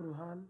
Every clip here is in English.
Ruhan.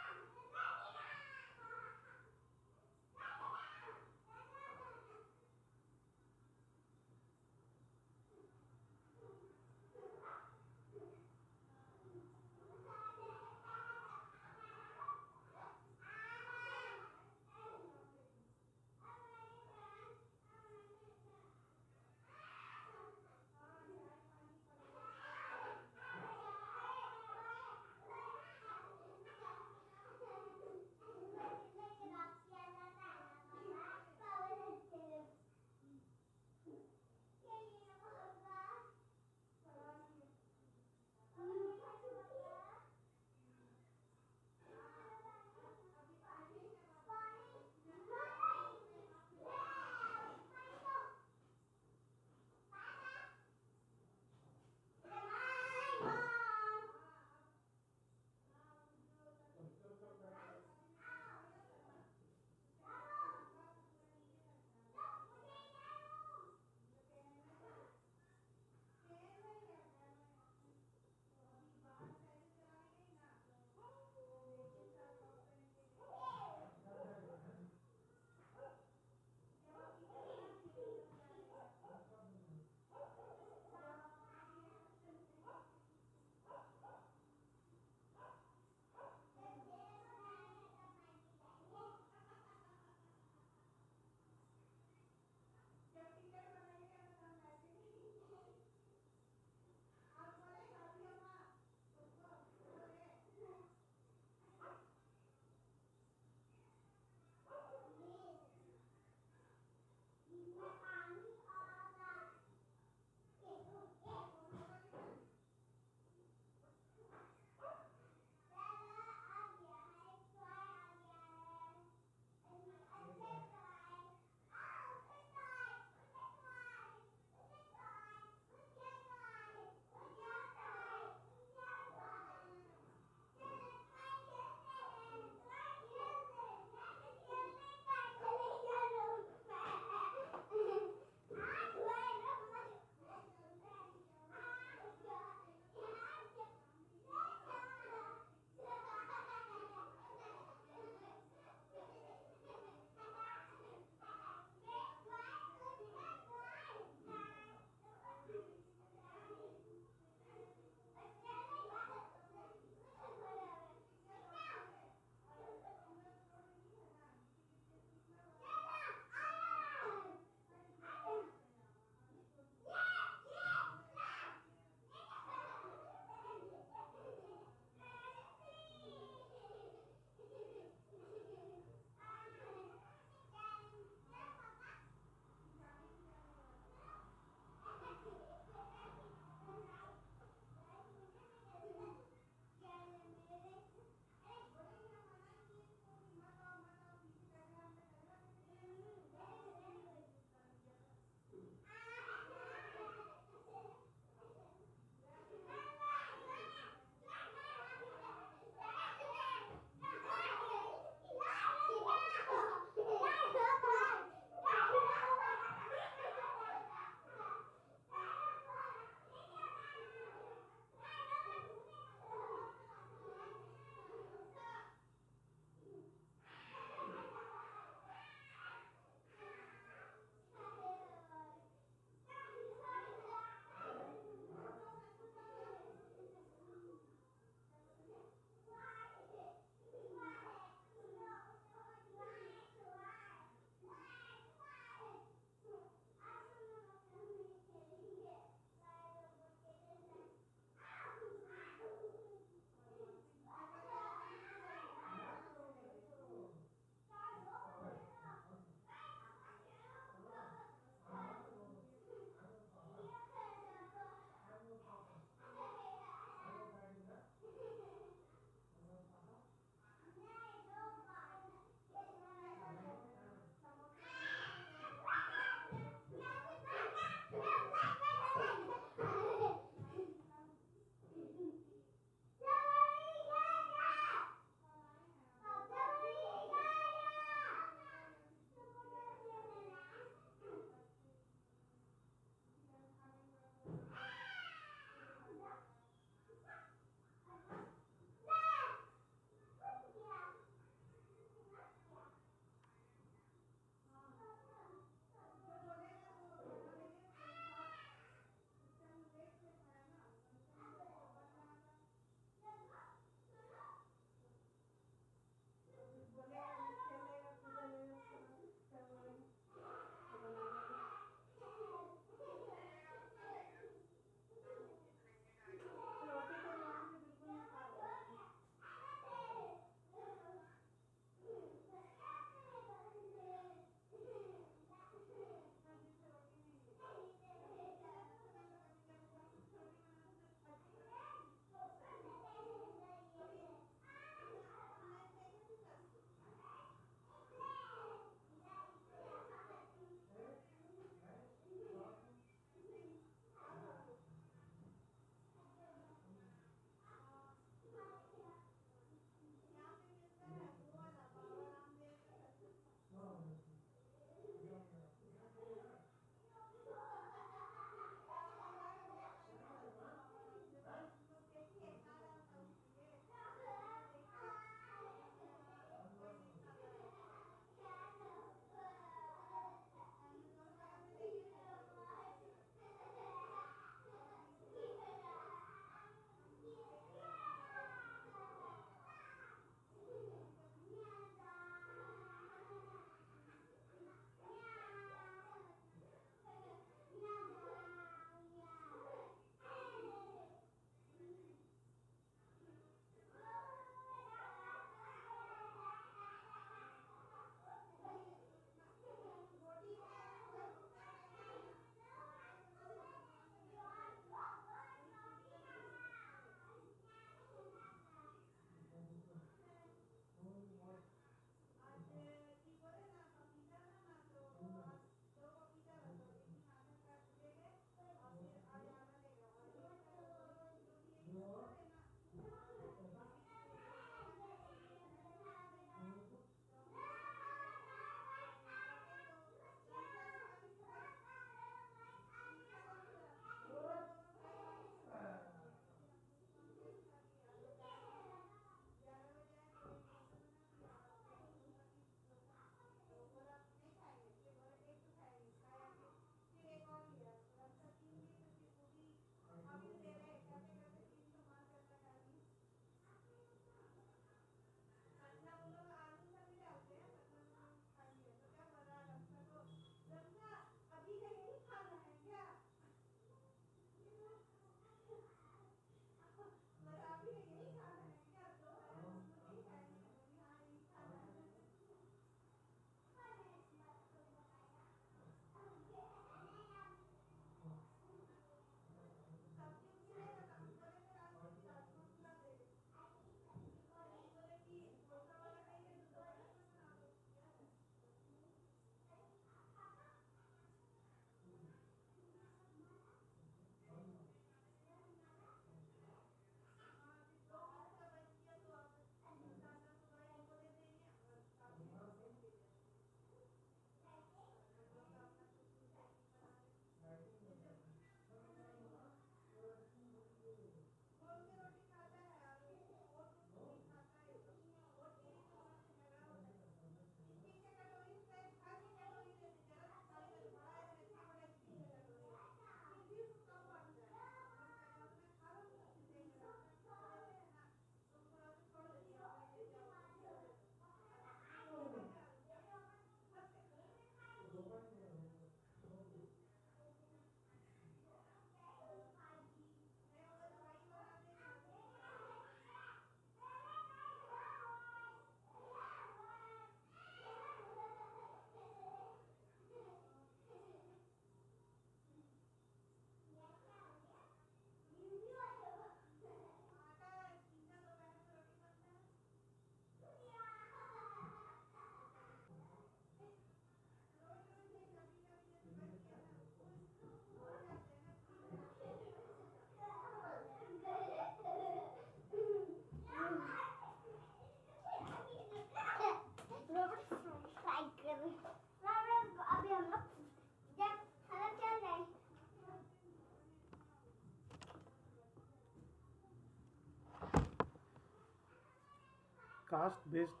caste-based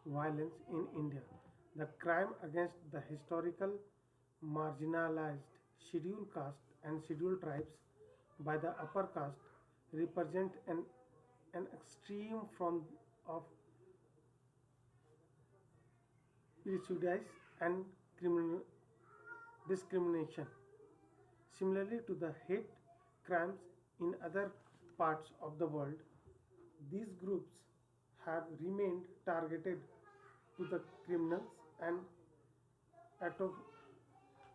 violence in India. The crime against the historical marginalized scheduled caste and scheduled tribes by the upper caste represent an extreme form of prejudice and criminal discrimination. Similarly to the hate crimes in other parts of the world, these groups have remained targeted to the criminals and atro-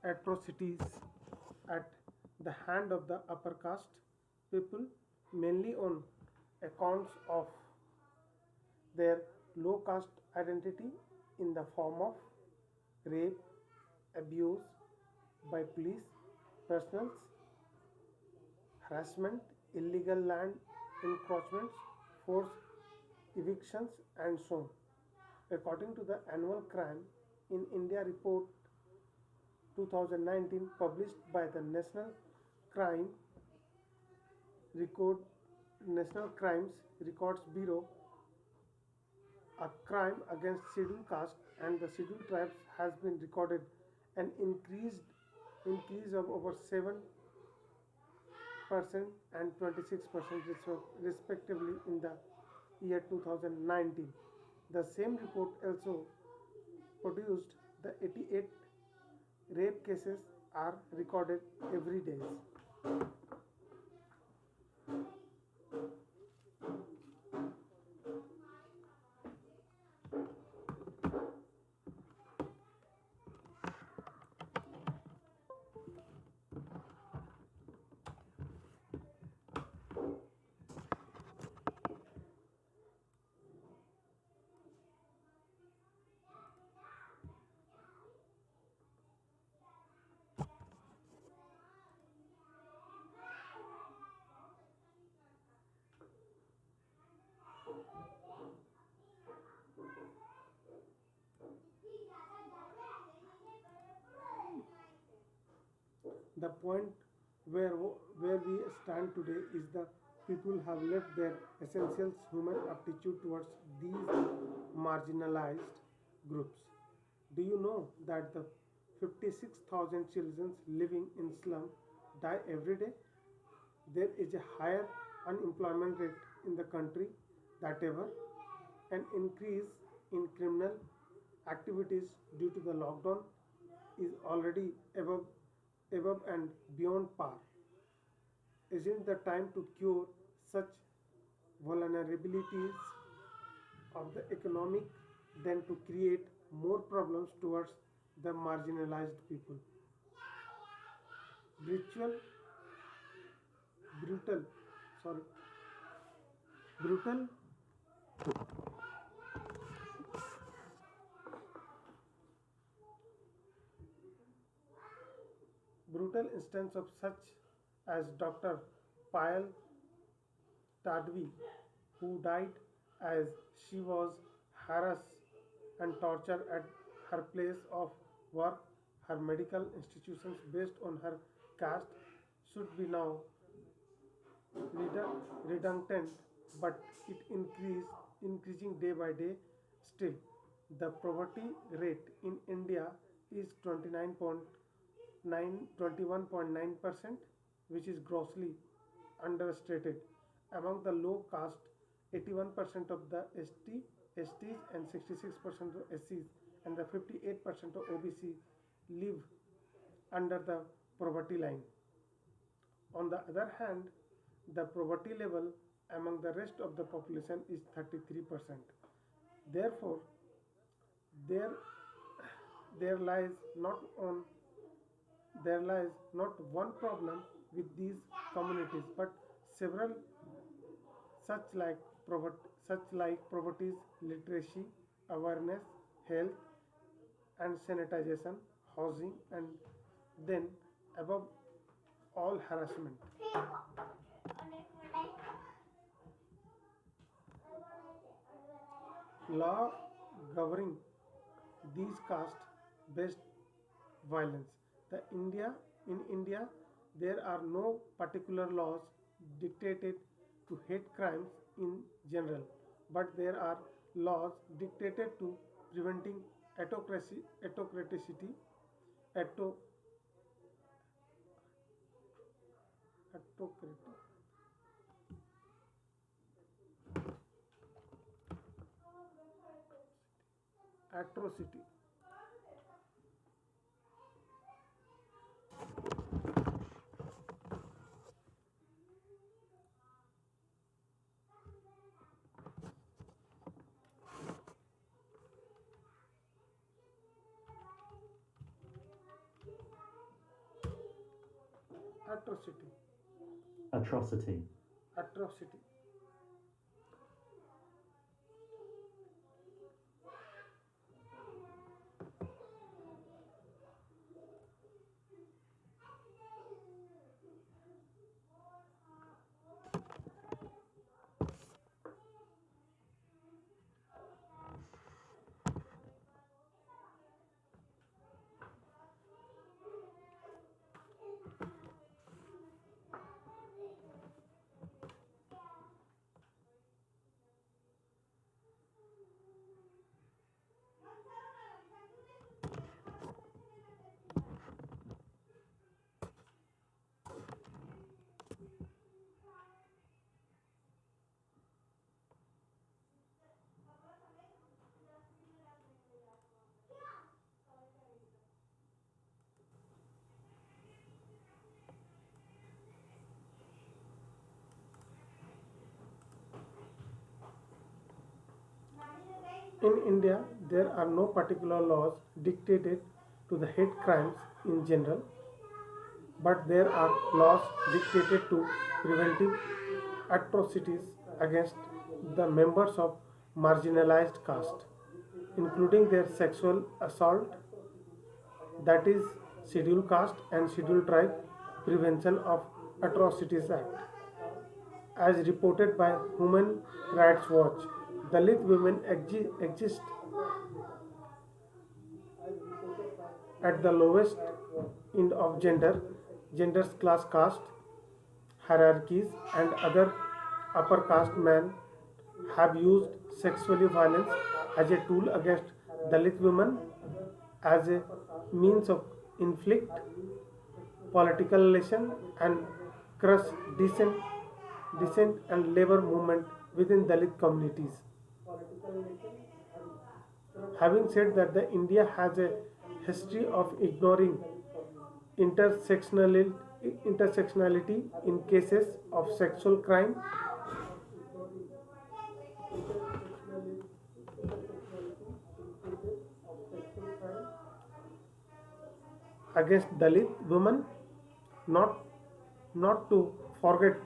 atrocities at the hand of the upper caste people, mainly on accounts of their low caste identity in the form of rape, abuse by police personnel, harassment, illegal land encroachments, forced evictions, and so on. According to the Annual Crime in India report 2019 published by the Crime Record National Crimes Records Bureau, a crime against scheduled caste and the scheduled tribes has been recorded an increase of over 7% and 26% respectively in the year 2019. The same report also produced the 88 rape cases are recorded every day. The point where we stand today is the people have left their essential human aptitude towards these marginalized groups. Do you know that the 56,000 children living in slum die every day? There is a higher unemployment rate in the country than ever. An increase in criminal activities due to the lockdown is already above and beyond par. Isn't the time to cure such vulnerabilities of the economic than to create more problems towards the marginalized people? Brutal, brutal, sorry, brutal, brutal instance of such as Dr. Payal Tadvi, who died as she was harassed and tortured at her place of work. Her medical institutions based on her caste should be now redundant, but it increasing day by day. Still, the poverty rate in India is 21.9%, which is grossly understated. Among the low caste, 81% of the STs and 66% of SCs and the 58% of OBC live under the poverty line. On the other hand, the poverty level among the rest of the population is 33%. Therefore, there, there lies not on there lies not one problem with these communities, but several such like poverty, literacy, awareness, health, and sanitization, housing, and then above all harassment. Law governing these caste-based violence. In India there are no particular laws dictated to hate crimes in general, but there are laws dictated to preventing autocraticity, auto, autocratic, atrocity. Atrocity. Atrocity. Atrocity. In India, there are no particular laws dictated to the hate crimes in general, but there are laws dictated to preventive atrocities against the members of marginalized caste, including their sexual assault, that is, Scheduled Caste and Scheduled Tribe Prevention of Atrocities Act. As reported by Human Rights Watch, Dalit women exist at the lowest end of genders, class, caste hierarchies, and other upper caste men have used sexually violence as a tool against Dalit women as a means of inflict political relation and crush dissent and labor movement within Dalit communities. Having said that, the India has a history of ignoring intersectionality, intersectionality in cases of sexual crime against Dalit women, not not to forget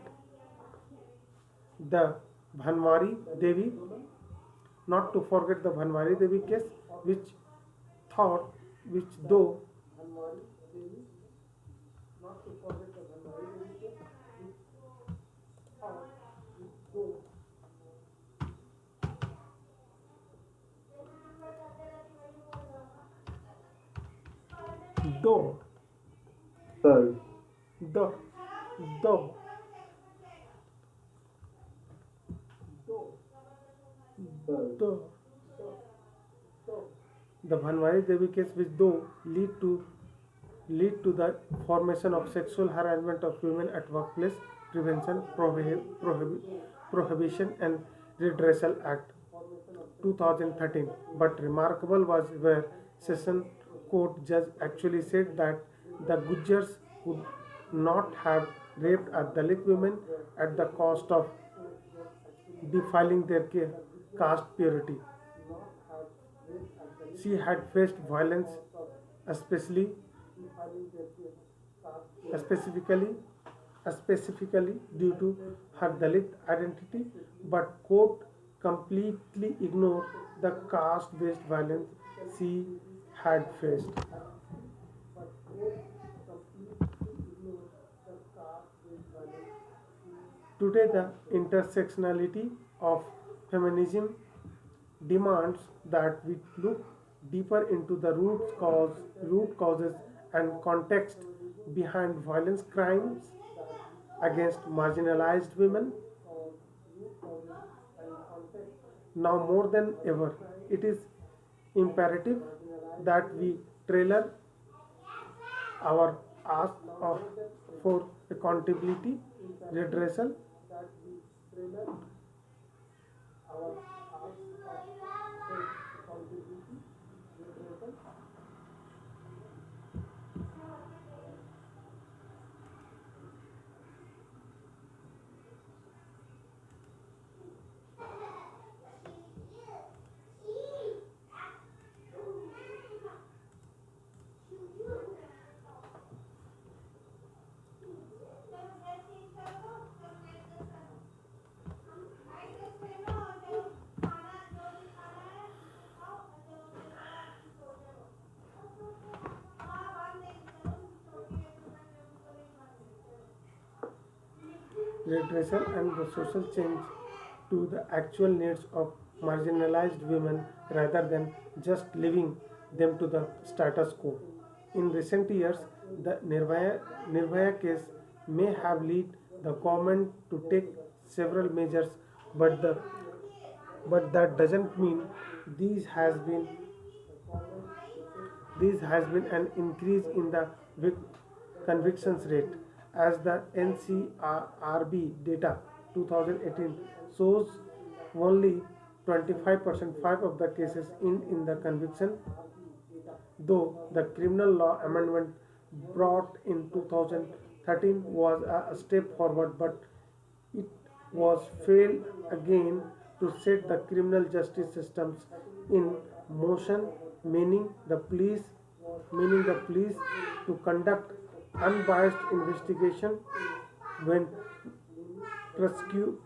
the Bhanwari Devi, not to forget the Bhanwari Devi case, which thought, which though though Though. the though though the Bhanwari Devi case, which though lead to the formation of sexual harassment of women at workplace, prevention, prohibition and redressal act 2013. But remarkable was where session court judge actually said that the Gujars would not have raped a Dalit women at the cost of defiling their caste purity. She had faced violence, especially specifically specifically due to her Dalit identity, but court completely ignored the caste-based violence she had faced. Today, the intersectionality of feminism demands that we look deeper into the root causes and context behind violence crimes against marginalized women. Now more than ever, it is imperative that we trailer our ask of for accountability, redressal, redressal and the social change to the actual needs of marginalized women rather than just leaving them to the status quo. In recent years, the Nirvaya case may have led the government to take several measures, but the but that doesn't mean these has been this has been an increase in the convictions rate, as the NCRB data 2018 shows only 25% five of the cases in the conviction, though the criminal law amendment brought in 2013 was a step forward, but it was failed again to set the criminal justice systems in motion, meaning the police meaning the police to conduct unbiased investigation when prosecute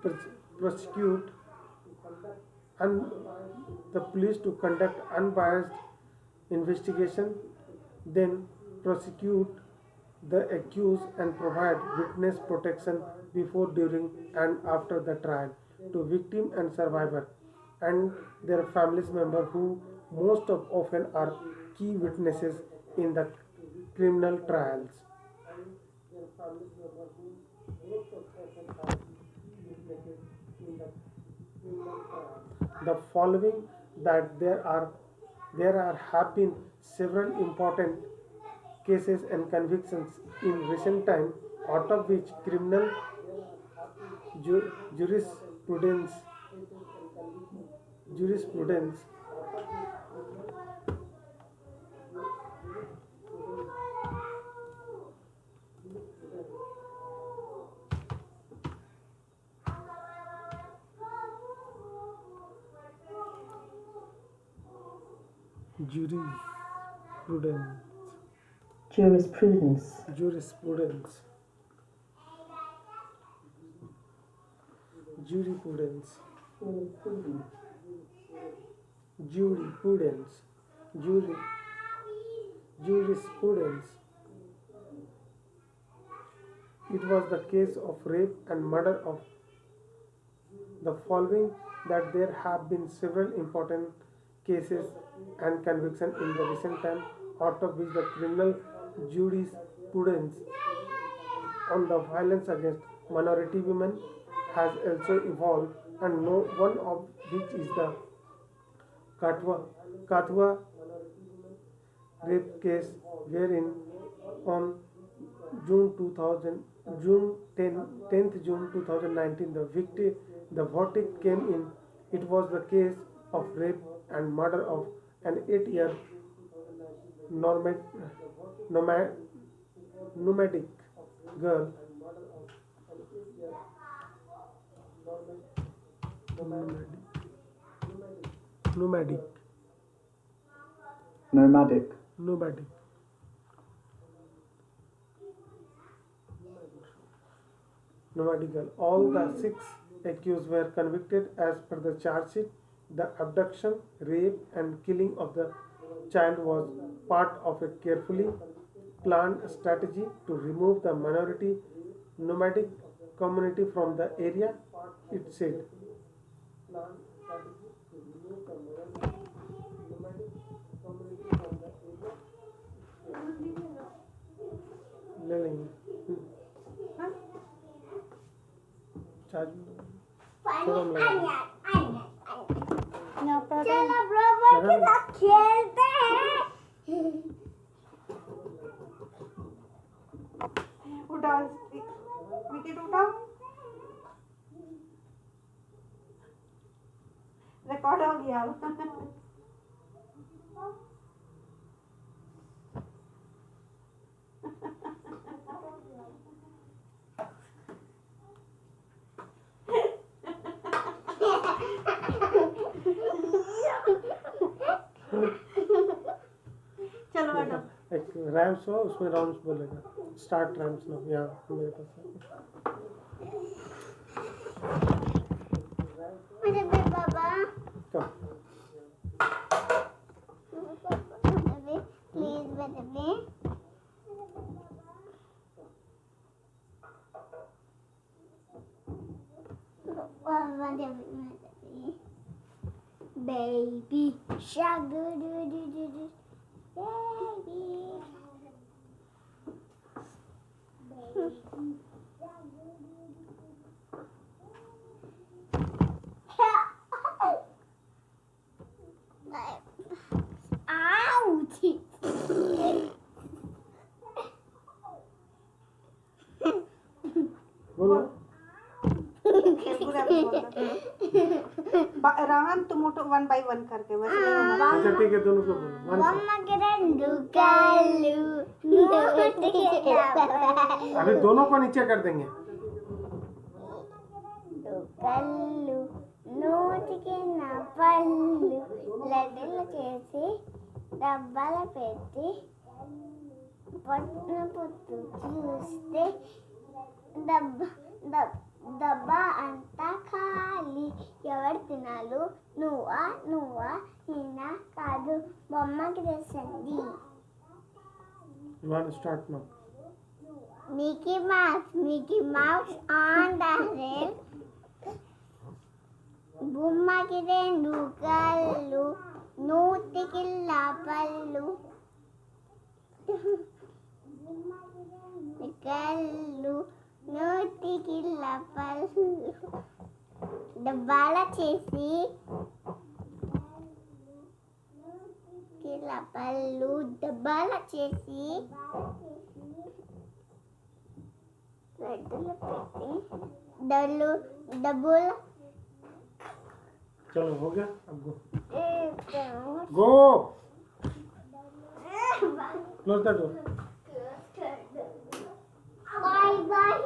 un, the police to conduct unbiased investigation, then prosecute the accused and provide witness protection before, during, and after the trial to victim and survivor and their families member who most of often are key witnesses in the criminal trials. The following that there are have been several important cases and convictions in recent time, out of which criminal jurisprudence jurisprudence jurisprudence Jurisprudence. jurisprudence jurisprudence jurisprudence juri, jurisprudence. It was the case of rape and murder of the following that there have been several important cases and convictions in the recent time, out of which the criminal jurisprudence on the violence against minority women has also evolved, and no one of which is the Katwa rape case, wherein on June 2000, June 10th June 2019, the verdict came in. It was the case of rape and murder of an 8-year nomad, nomadic girl. Nomadic. Nomadic. Nomadic. Nomadic. Nomadic girl. All the 6 accused were convicted as per the charge sheet. The abduction, rape, and killing of the child was part of a carefully planned strategy to remove the minority nomadic community from the area, it said. ले लेंगे charge थोड़ा हम लगा चलो ब्रोबो के साथ खेलते हैं। उठाओ विकेट उठाओ। रिकॉर्ड हो गया अब। चलो बैठो। एक रैम्स हो उसमें राउंड्स बोलेगा, स्टार्ट रैम्स ना यहाँ मेरे पास है। मेरे भी बाबा कम प्लीज मेरे भी baby shark do do do do do baby ouch बोलो। राहन तुम उठो 1 by 1 करके बस नहीं होगा। अच्छा ठीक है, दोनों को बोलो। वन से। मम्मा के दुकालू अभी दोनों को नीचे कर देंगे। కళ్ళు నోటికి నా పళ్ళు లడ్డూలు చేసి డబ్బాల పెట్టి పొట్టు పొట్టు చూస్తే డబ్బా అంతా ఖాళీ. ఎవరు తినాలు? నువ్వా నువ్వా నేనా కాదు బొమ్మకి తెలిసింది. You want to start now? Mickey Mouse on the rail. బొమ్మకి రెండు కళ్ళు నూతికి పళ్ళు కళ్ళు నూతికి పళ్ళు డబ్బాల చేసి పళ్ళు డబ్బాల చేసి లడ్డూలు పెట్టి డబ్బులు चलो हो गया, अब go close the door. Bye bye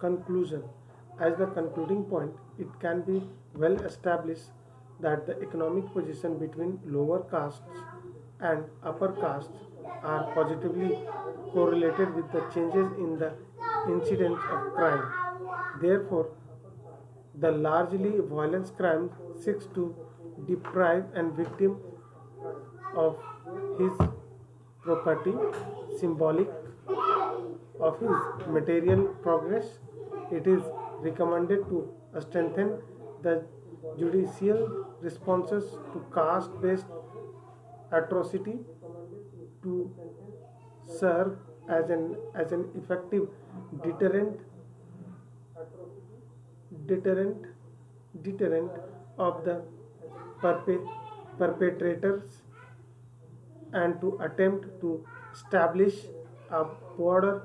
Conclusion. As the concluding point, it can be well established that the economic position between lower castes and upper castes are positively correlated with the changes in the incidence of crime. Therefore, the largely violent crime seeks to deprive a victim of his property, symbolic of his material progress. It is recommended to strengthen the judicial responses to caste-based atrocity to serve as an effective deterrent of the perpetrators and to attempt to establish a broader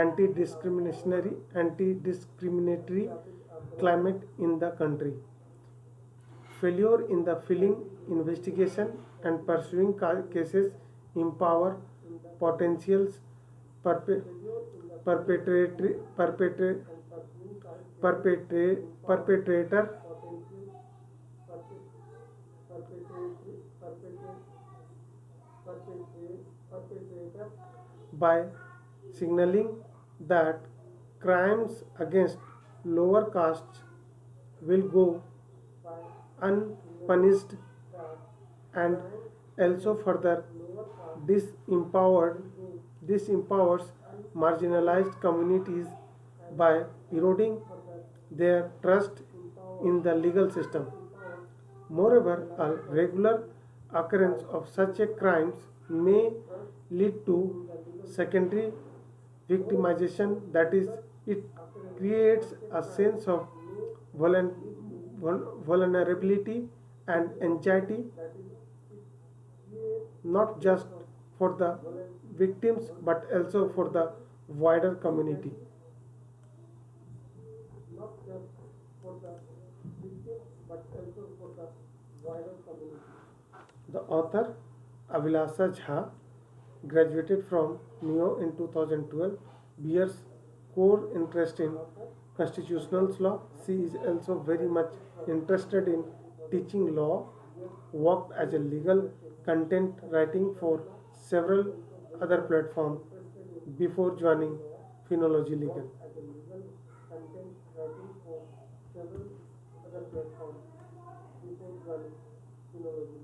anti-discriminatory climate in the country. Failure in the filing, investigation, and pursuing cases empower potential perpetrator by signaling that crimes against lower castes will go unpunished and also further disempowers marginalized communities by eroding their trust in the legal system. Moreover, a regular occurrence of such a crimes may lead to secondary victimization, that is, it creates a sense of vulnerability and anxiety, not just for the victims but also for the wider community. The author Abhilasha Jha graduated from NEO in 2012, bears core interest in constitutional law. She is also very much interested in teaching law, worked as a legal content writing for several other platforms before joining Phenology Legal. Several other platforms before joining Phenology